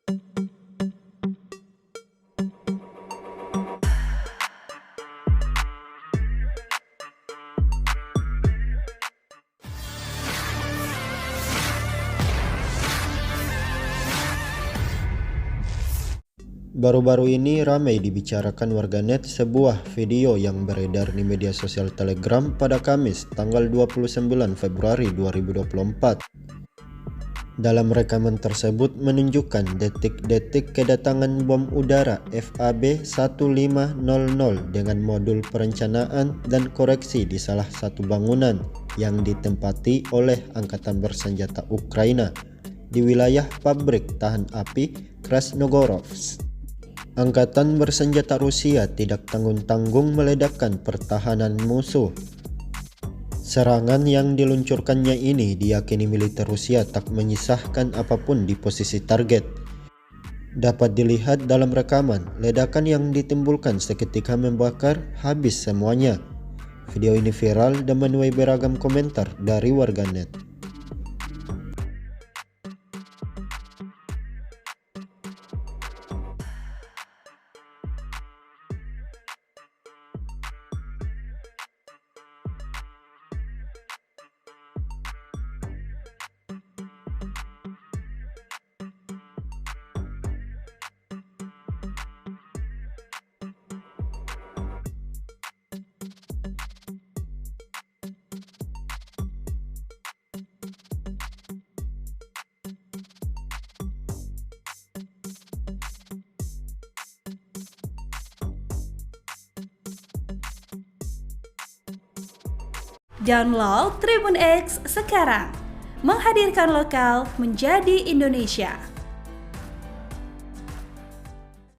Baru-baru ini ramai dibicarakan warganet sebuah video yang beredar di media sosial Telegram pada Kamis, tanggal 29 Februari 2024. Dalam rekaman tersebut menunjukkan detik-detik kedatangan bom udara FAB-1500 dengan modul perencanaan dan koreksi di salah satu bangunan yang ditempati oleh Angkatan Bersenjata Ukraina di wilayah pabrik tahan api Krasnogorovsk. Angkatan Bersenjata Rusia tidak tanggung-tanggung meledakkan pertahanan musuh. Serangan yang diluncurkannya ini diyakini militer Rusia tak menyisahkan apapun di posisi target. Dapat dilihat dalam rekaman, ledakan yang ditimbulkan seketika membakar habis semuanya. Video ini viral dan menuai beragam komentar dari warganet. Download Tribun X sekarang, menghadirkan lokal menjadi Indonesia.